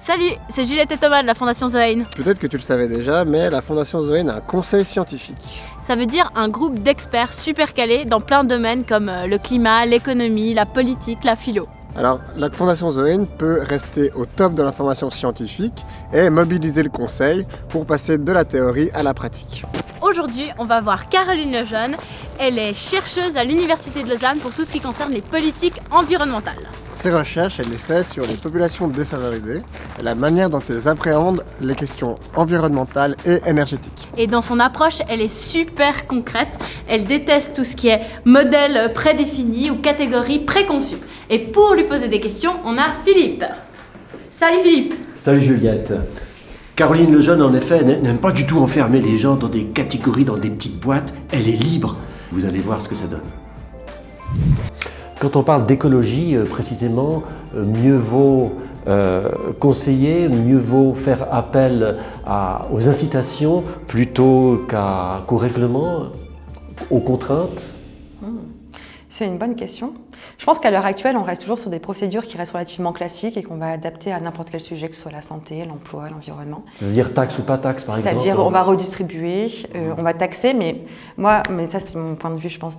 Salut, c'est Juliette et Thomas de la Fondation Zoein. Peut-être que tu le savais déjà, mais la Fondation Zoein a un conseil scientifique. Ça veut dire un groupe d'experts super calés dans plein de domaines comme le climat, l'économie, la politique, la philo. Alors, la Fondation Zoein peut rester au top de l'information scientifique et mobiliser le conseil pour passer de la théorie à la pratique. Aujourd'hui, on va voir Caroline Lejeune. Elle est chercheuse à l'Université de Lausanne pour tout ce qui concerne les politiques environnementales. Ses recherches, elle les fait sur les populations défavorisées et la manière dont elles appréhendent les questions environnementales et énergétiques. Et dans son approche, elle est super concrète. Elle déteste tout ce qui est modèle prédéfini ou catégorie préconçue. Et pour lui poser des questions, on a Philippe. Salut Philippe. Salut Juliette. Caroline Lejeune, en effet, n'aime pas du tout enfermer les gens dans des catégories, dans des petites boîtes. Elle est libre. Vous allez voir ce que ça donne. Quand on parle d'écologie, précisément, mieux vaut conseiller, mieux vaut faire appel aux incitations plutôt qu'au règlement, aux contraintes. C'est une bonne question. Je pense qu'à l'heure actuelle, on reste toujours sur des procédures qui restent relativement classiques et qu'on va adapter à n'importe quel sujet, que ce soit la santé, l'emploi, l'environnement. C'est-à-dire taxe ou pas taxe, par exemple. C'est-à-dire on va redistribuer, on va taxer, mais ça c'est mon point de vue, je pense,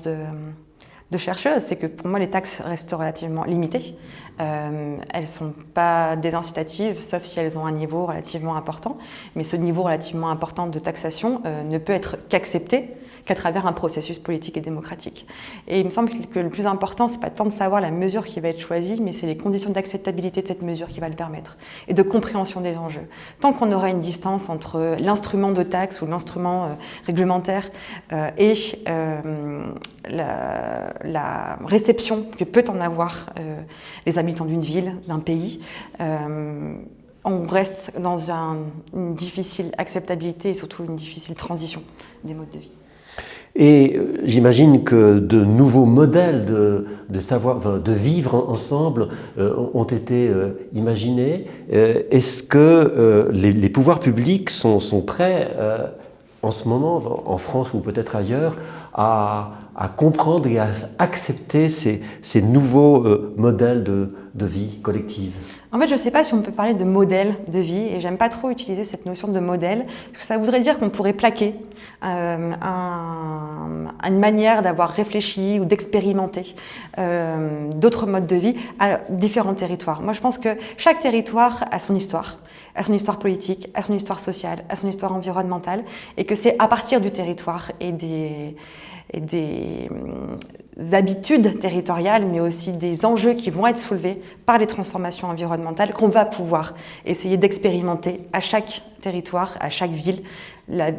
de chercheuse, c'est que pour moi les taxes restent relativement limitées. Elles ne sont pas désincitatives, sauf si elles ont un niveau relativement important. Mais ce niveau relativement important de taxation ne peut être qu'accepté qu'à travers un processus politique et démocratique. Et il me semble que le plus important, c'est pas tant de savoir la mesure qui va être choisie, mais c'est les conditions d'acceptabilité de cette mesure qui va le permettre, et de compréhension des enjeux. Tant qu'on aura une distance entre l'instrument de taxe ou l'instrument réglementaire et la réception que peut en avoir les habitants d'une ville, d'un pays, on reste dans une difficile acceptabilité et surtout une difficile transition des modes de vie. Et j'imagine que de nouveaux modèles de vivre ensemble ont été imaginés. Est-ce que les pouvoirs publics sont prêts en ce moment, en France ou peut-être ailleurs, à comprendre et à accepter ces nouveaux modèles de vie collective? En fait, je ne sais pas si on peut parler de modèle de vie, et j'aime pas trop utiliser cette notion de modèle, parce que ça voudrait dire qu'on pourrait plaquer une manière d'avoir réfléchi ou d'expérimenter d'autres modes de vie à différents territoires. Moi, je pense que chaque territoire a son histoire politique, a son histoire sociale, a son histoire environnementale, et que c'est à partir du territoire et des habitudes territoriales, mais aussi des enjeux qui vont être soulevés par les transformations environnementales qu'on va pouvoir essayer d'expérimenter à chaque territoire, à chaque ville, la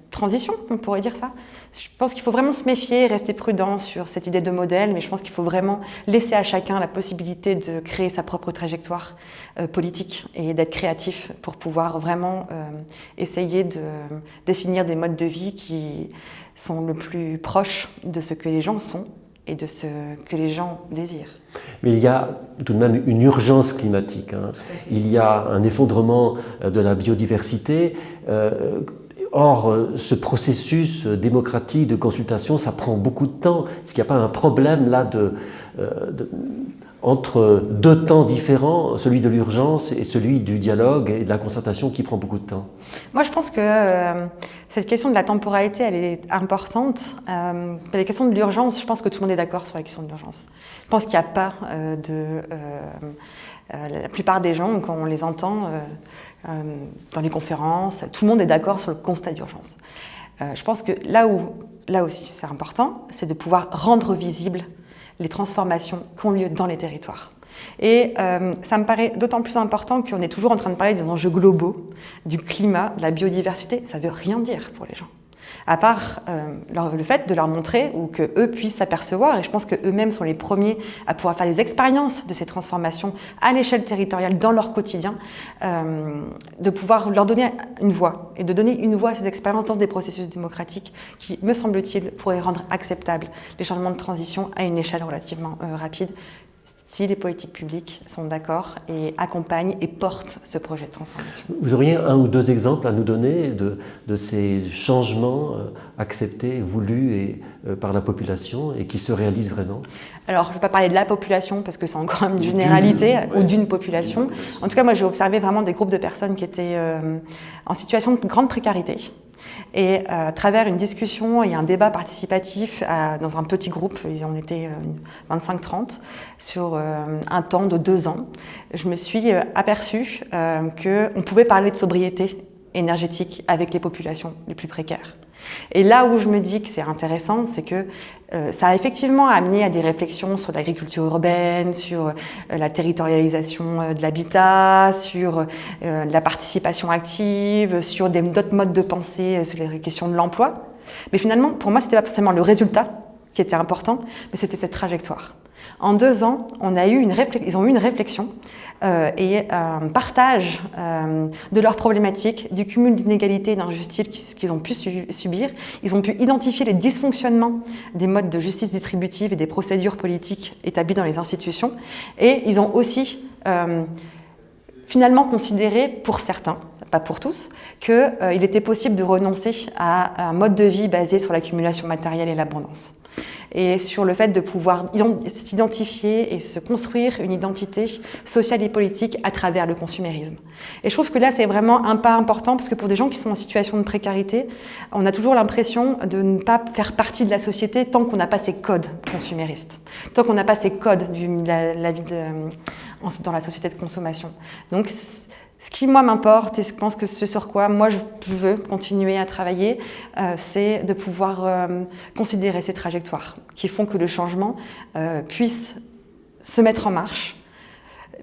transition, on pourrait dire ça. Je pense qu'il faut vraiment se méfier, rester prudent sur cette idée de modèle, mais je pense qu'il faut vraiment laisser à chacun la possibilité de créer sa propre trajectoire politique et d'être créatif pour pouvoir vraiment essayer de définir des modes de vie qui sont le plus proches de ce que les gens sont et de ce que les gens désirent. Mais il y a tout de même une urgence climatique. Il y a un effondrement de la biodiversité. Or, ce processus démocratique de consultation, ça prend beaucoup de temps. Est-ce qu'il n'y a pas un problème là entre deux temps différents, celui de l'urgence et celui du dialogue et de la concertation qui prend beaucoup de temps? Moi, je pense que cette question de la temporalité, elle est importante. La question de l'urgence, je pense que tout le monde est d'accord sur la question de l'urgence. Je pense qu'il n'y a pas la plupart des gens, quand on les entend dans les conférences, tout le monde est d'accord sur le constat d'urgence. Je pense que là aussi c'est important, c'est de pouvoir rendre visibles les transformations qui ont lieu dans les territoires. Et ça me paraît d'autant plus important qu'on est toujours en train de parler des enjeux globaux, du climat, de la biodiversité. Ça ne veut rien dire pour les gens, à part le fait de leur montrer ou qu'eux puissent s'apercevoir, et je pense qu'eux-mêmes sont les premiers à pouvoir faire les expériences de ces transformations à l'échelle territoriale dans leur quotidien, de pouvoir leur donner une voix, et de donner une voix à ces expériences dans des processus démocratiques qui, me semble-t-il, pourraient rendre acceptables les changements de transition à une échelle relativement rapide. si les politiques publiques sont d'accord et accompagnent et portent ce projet de transformation. Vous auriez un ou deux exemples à nous donner de ces changements acceptés, voulus par la population et qui se réalisent vraiment? Alors, je ne vais pas parler de la population parce que c'est encore une généralité ou d'une population. En tout cas, moi, j'ai observé vraiment des groupes de personnes qui étaient en situation de grande précarité. Et à travers une discussion et un débat participatif dans un petit groupe, on était 25-30, sur un temps de 2 ans, je me suis aperçue qu'on pouvait parler de sobriété énergétique avec les populations les plus précaires. Et là où je me dis que c'est intéressant, c'est que ça a effectivement amené à des réflexions sur l'agriculture urbaine, sur la territorialisation de l'habitat, sur la participation active, sur d'autres modes de pensée, sur les questions de l'emploi. Mais finalement, pour moi, ce n'était pas forcément le résultat qui était important, mais c'était cette trajectoire. En 2 ans, ils ont eu une réflexion et un partage de leurs problématiques, du cumul d'inégalités et d'injustices qu'ils ont pu subir. Ils ont pu identifier les dysfonctionnements des modes de justice distributive et des procédures politiques établies dans les institutions. Et ils ont aussi finalement considéré, pour certains, pas pour tous, qu'il était possible de renoncer à un mode de vie basé sur l'accumulation matérielle et l'abondance. Et sur le fait de pouvoir s'identifier et se construire une identité sociale et politique à travers le consumérisme. Et je trouve que là, c'est vraiment un pas important parce que pour des gens qui sont en situation de précarité, on a toujours l'impression de ne pas faire partie de la société tant qu'on n'a pas ces codes consuméristes, tant qu'on n'a pas ces codes de la vie dans la société de consommation. Donc, ce qui, moi, m'importe, et je pense que ce sur quoi moi je veux continuer à travailler, c'est de pouvoir considérer ces trajectoires qui font que le changement puisse se mettre en marche,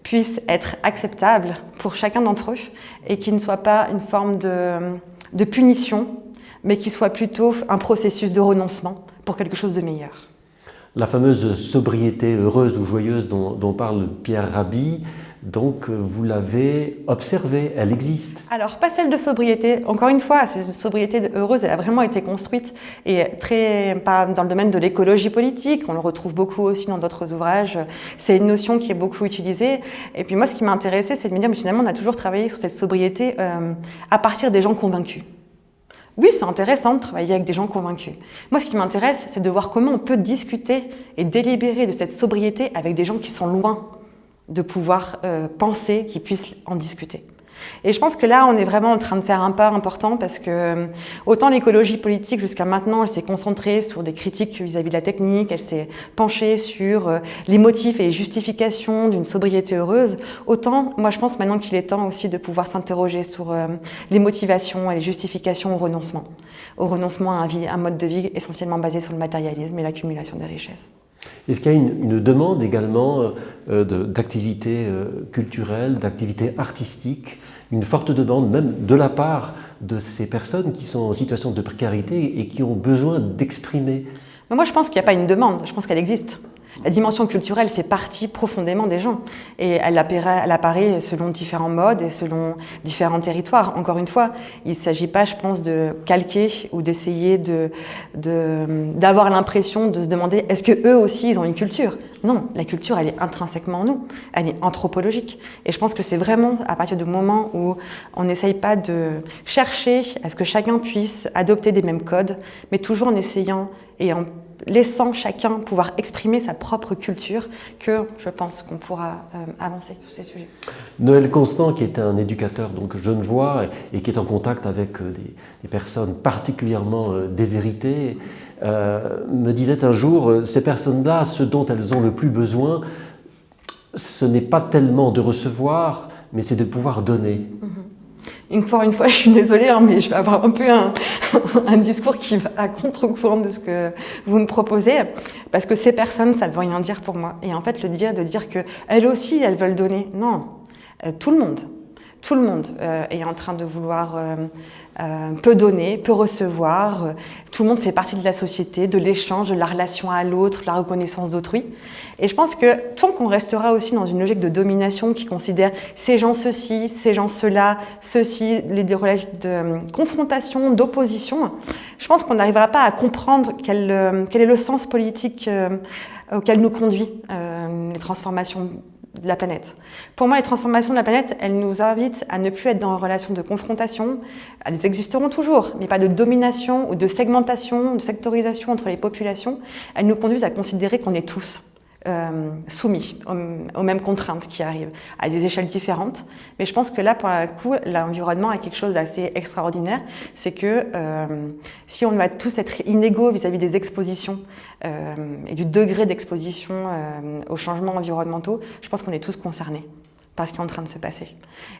puisse être acceptable pour chacun d'entre eux et qui ne soit pas une forme de punition, mais qui soit plutôt un processus de renoncement pour quelque chose de meilleur. La fameuse sobriété heureuse ou joyeuse dont parle Pierre Rabhi, donc vous l'avez observée, elle existe. Alors, pas celle de sobriété. Encore une fois, cette sobriété heureuse, elle a vraiment été construite et pas dans le domaine de l'écologie politique. On le retrouve beaucoup aussi dans d'autres ouvrages. C'est une notion qui est beaucoup utilisée. Et puis moi, ce qui m'a intéressée, c'est de me dire, mais finalement, on a toujours travaillé sur cette sobriété à partir des gens convaincus. Oui, c'est intéressant de travailler avec des gens convaincus. Moi, ce qui m'intéresse, c'est de voir comment on peut discuter et délibérer de cette sobriété avec des gens qui sont loin de pouvoir penser, qu'ils puissent en discuter. Et je pense que là, on est vraiment en train de faire un pas important parce que autant l'écologie politique, jusqu'à maintenant, elle s'est concentrée sur des critiques vis-à-vis de la technique, elle s'est penchée sur les motifs et les justifications d'une sobriété heureuse, autant, moi, je pense maintenant qu'il est temps aussi de pouvoir s'interroger sur les motivations et les justifications au renoncement à un mode de vie essentiellement basé sur le matérialisme et l'accumulation des richesses. Est-ce qu'il y a une demande également d'activités culturelles, d'activités artistiques, une forte demande même de la part de ces personnes qui sont en situation de précarité et qui ont besoin d'exprimer? Moi, je pense qu'il n'y a pas une demande, je pense qu'elle existe. La dimension culturelle fait partie profondément des gens et elle apparaît selon différents modes et selon différents territoires. Encore une fois, il ne s'agit pas, je pense, de calquer ou d'essayer d'avoir l'impression de se demander est-ce que eux aussi ils ont une culture? Non, la culture elle est intrinsèquement en nous, elle est anthropologique. Et je pense que c'est vraiment à partir du moment où on n'essaye pas de chercher à ce que chacun puisse adopter des mêmes codes, mais toujours en essayant et en laissant chacun pouvoir exprimer sa propre culture, que je pense qu'on pourra avancer sur ces sujets. Noël Constant, qui est un éducateur donc genevois et qui est en contact avec des personnes particulièrement déshéritées, me disait un jour, ces personnes-là, ce dont elles ont le plus besoin, ce n'est pas tellement de recevoir, mais c'est de pouvoir donner. Encore une fois, je suis désolée, mais je vais avoir un peu un discours qui va à contre-courant de ce que vous me proposez, parce que ces personnes, ça ne veut rien dire pour moi. Et en fait, de dire qu'elles aussi, elles veulent donner, non, tout le monde. tout le monde est en train de vouloir peut donner, peut recevoir. Tout le monde fait partie de la société, de l'échange, de la relation à l'autre, de la reconnaissance d'autrui. Et je pense que tant qu'on restera aussi dans une logique de domination qui considère ces gens ceci, ces gens cela, ceci, des relations de confrontation, d'opposition, je pense qu'on n'arrivera pas à comprendre quel est le sens politique auquel nous conduit les transformations de la planète. Pour moi, les transformations de la planète, elles nous invitent à ne plus être dans une relation de confrontation. Elles existeront toujours, mais pas de domination ou de segmentation, de sectorisation entre les populations. Elles nous conduisent à considérer qu'on est tous soumis aux mêmes contraintes qui arrivent, à des échelles différentes. Mais je pense que là, pour le coup, l'environnement a quelque chose d'assez extraordinaire. C'est que si on va tous être inégaux vis-à-vis des expositions et du degré d'exposition aux changements environnementaux, je pense qu'on est tous concernés par ce qui est en train de se passer.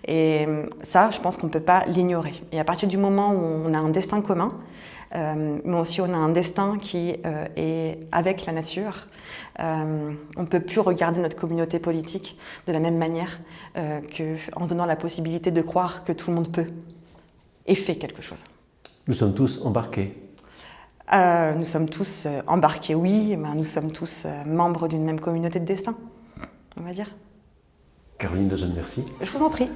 Et ça, je pense qu'on ne peut pas l'ignorer. Et à partir du moment où on a un destin commun, mais aussi on a un destin qui est avec la nature, on ne peut plus regarder notre communauté politique de la même manière qu'en se donnant la possibilité de croire que tout le monde peut et fait quelque chose. Nous sommes tous embarqués. Nous sommes tous embarqués, oui, mais nous sommes tous membres d'une même communauté de destin, on va dire. Caroline Dejeune, merci. Je vous en prie.